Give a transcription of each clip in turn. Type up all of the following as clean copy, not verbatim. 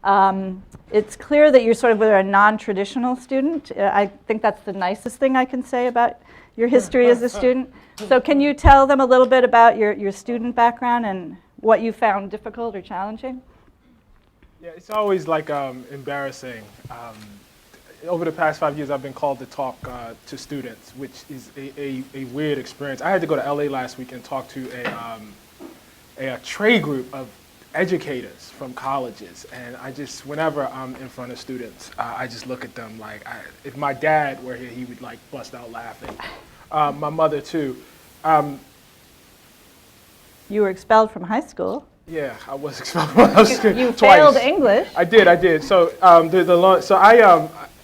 It's clear that you're sort of a non-traditional student. I think that's the nicest thing I can say about your history as a student. So can you tell them a little bit about your student background and what you found difficult or challenging? Yeah, it's always like embarrassing. Over the past 5 years, I've been called to talk to students, which is a weird experience. I had to go to LA last week and talk to a trade group of educators from colleges, and I just, whenever I'm in front of students, I just look at them like, if my dad were here, he would like bust out laughing. My mother too. You were expelled from high school. Yeah, I was expelled from high school You twice. failed English. I did. So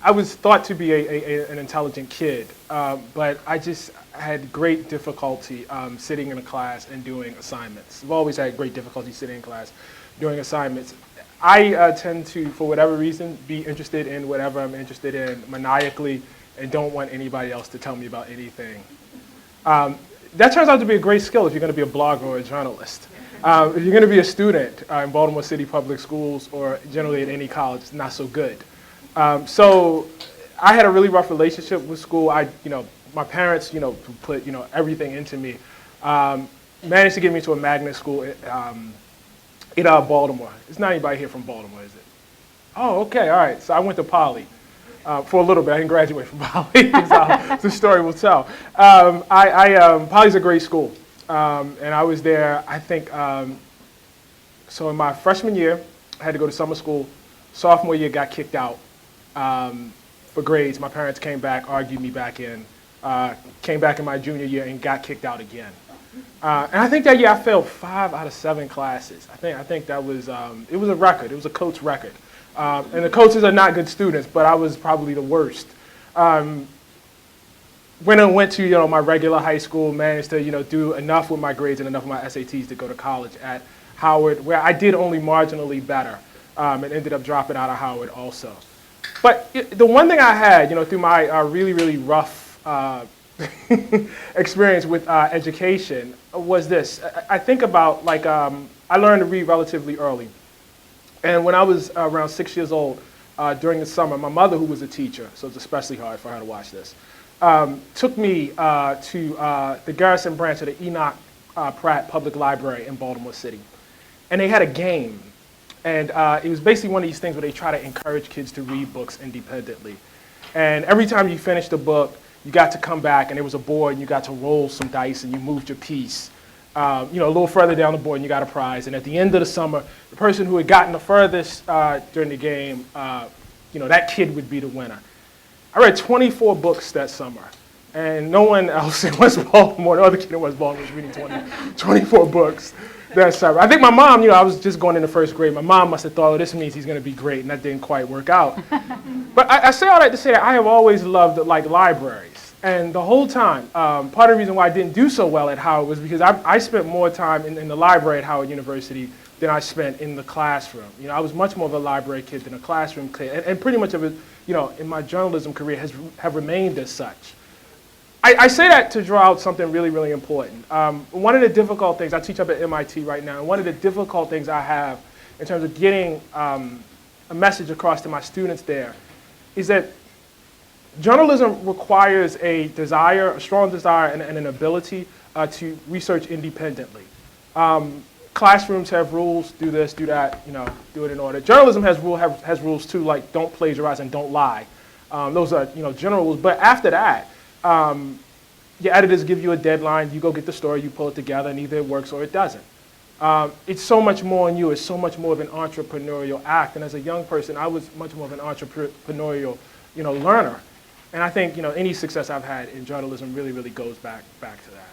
I was thought to be an intelligent kid, but I just had great difficulty sitting in a class and doing assignments. I've always had great difficulty sitting in class doing assignments. I tend to, for whatever reason, be interested in whatever I'm interested in maniacally and don't want anybody else to tell me about anything. That turns out to be a great skill if you're going to be a blogger or a journalist. If you're going to be a student in Baltimore City Public Schools or generally at any college, it's not so good. So I had a really rough relationship with school. My parents, who put, everything into me, managed to get me to a magnet school in Baltimore. It's not anybody here from Baltimore, is it? Oh, okay, all right. So I went to Poly for a little bit. I didn't graduate from Poly. The story will tell. Poly's a great school. And I was there, I think, so in my freshman year, I had to go to summer school. Sophomore year, got kicked out for grades. My parents came back, argued me back in, came back in my junior year and got kicked out again. And I think that year I failed 5 out of 7 classes. I think that was, it was a record. It was a coach record. And the coaches are not good students, but I was probably the worst. When I went to my regular high school, managed to do enough with my grades and enough with my SATs to go to college at Howard, where I did only marginally better, and ended up dropping out of Howard also. But the one thing I had, through my really, really rough experience with education was this. I think about I learned to read relatively early, and when I was around 6 years old, during the summer, my mother, who was a teacher, so it's especially hard for her to watch this, took me to the Garrison branch of the Enoch Pratt Public Library in Baltimore City. And they had a game. And it was basically one of these things where they try to encourage kids to read books independently. And every time you finished a book, you got to come back and there was a board and you got to roll some dice and you moved your piece. A little further down the board and you got a prize. And at the end of the summer, the person who had gotten the furthest during the game, that kid would be the winner. I read 24 books that summer, and no one else in West Baltimore, no other kid in West Baltimore was reading 24 books that summer. I think my mom, I was just going into first grade. My mom must have thought, oh, this means he's going to be great, and that didn't quite work out. But I say all that to say that I have always loved libraries. And the whole time, part of the reason why I didn't do so well at Howard was because I spent more time in the library at Howard University than I spent in the classroom. I was much more of a library kid than a classroom kid, and pretty much of it, in my journalism career have remained as such. I say that to draw out something really, really important. One of the difficult things, I teach up at MIT right now, and one of the difficult things I have in terms of getting a message across to my students there is that journalism requires a strong desire and an ability to research independently. Classrooms have rules, do this, do that, do it in order. Journalism has rules too, like don't plagiarize and don't lie. Those are, general rules. But after that, your editors give you a deadline, you go get the story, you pull it together, and either it works or it doesn't. It's so much more on you. It's so much more of an entrepreneurial act. And as a young person, I was much more of an entrepreneurial, learner. And I think, any success I've had in journalism really, really goes back to that.